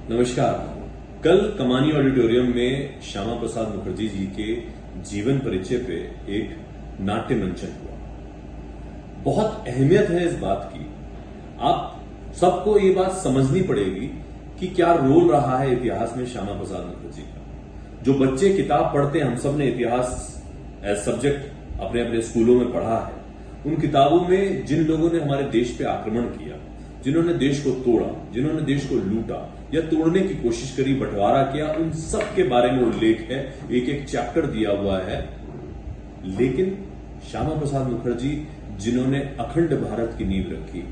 नमस्कार। कल कमानी ऑडिटोरियम में श्यामा प्रसाद मुखर्जी जी के जीवन परिचय पे एक नाट्य मंचन हुआ। बहुत अहमियत है इस बात की। आप सबको ये बात समझनी पड़ेगी कि क्या रोल रहा है इतिहास में श्यामा प्रसाद मुखर्जी का। जो बच्चे किताब पढ़ते हैं, हम सब ने इतिहास एज सब्जेक्ट अपने अपने स्कूलों में पढ़ा है। उन किताबों में जिन लोगों ने हमारे देश पे आक्रमण किया, जिन्होंने देश को तोड़ा, जिन्होंने देश को लूटा या तोड़ने की कोशिश करी, बंटवारा किया, उन सब के बारे में उल्लेख है, एक एक चैप्टर दिया हुआ है। लेकिन श्यामा प्रसाद मुखर्जी जिन्होंने अखंड भारत की नींव रखी,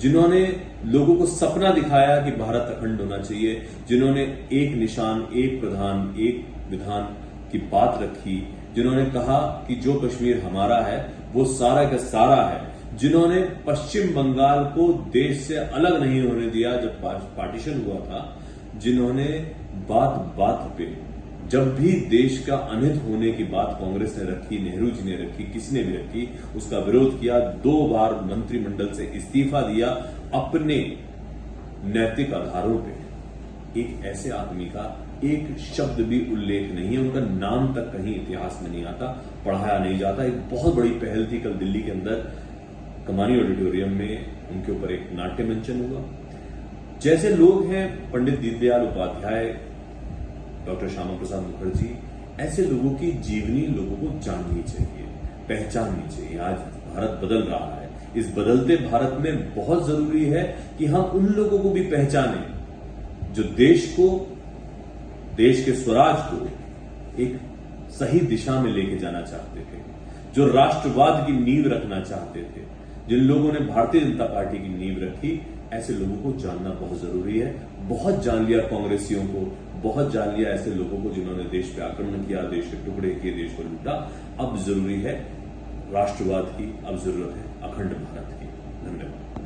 जिन्होंने लोगों को सपना दिखाया कि भारत अखंड होना चाहिए, जिन्होंने एक निशान, एक प्रधान, एक विधान की बात रखी, जिन्होंने कहा कि जो कश्मीर हमारा है वो सारा का सारा है, जिन्होंने पश्चिम बंगाल को देश से अलग नहीं होने दिया जब पार्टीशन हुआ था, जिन्होंने बात बात पे जब भी देश का अनहित होने की बात कांग्रेस ने रखी, नेहरू जी ने रखी, किसी ने भी रखी, उसका विरोध किया, 2 बार मंत्रिमंडल से इस्तीफा दिया अपने नैतिक आधारों पे। एक ऐसे आदमी का एक शब्द भी उल्लेख नहीं है, उनका नाम तक कहीं इतिहास में नहीं आता, पढ़ाया नहीं जाता। एक बहुत बड़ी पहल थी कल दिल्ली के अंदर कमानी ऑडिटोरियम में उनके ऊपर एक नाट्य मंचन हुआ। जैसे लोग हैं पंडित दीनदयाल उपाध्याय, डॉक्टर श्यामा प्रसाद मुखर्जी, ऐसे लोगों की जीवनी लोगों को जाननी चाहिए, पहचाननी चाहिए। आज भारत बदल रहा है। इस बदलते भारत में बहुत जरूरी है कि हम उन लोगों को भी पहचानें जो देश को, देश के स्वराज को एक सही दिशा में लेके जाना चाहते थे, जो राष्ट्रवाद की नींव रखना चाहते थे, जिन लोगों ने भारतीय जनता पार्टी की नींव रखी। ऐसे लोगों को जानना बहुत जरूरी है। बहुत जान लिया कांग्रेसियों को, बहुत जान लिया ऐसे लोगों को जिन्होंने देश पे आक्रमण किया, देश के टुकड़े किए, देश को लूटा। अब जरूरी है राष्ट्रवाद की, अब जरूरत है अखंड भारत की। धन्यवाद।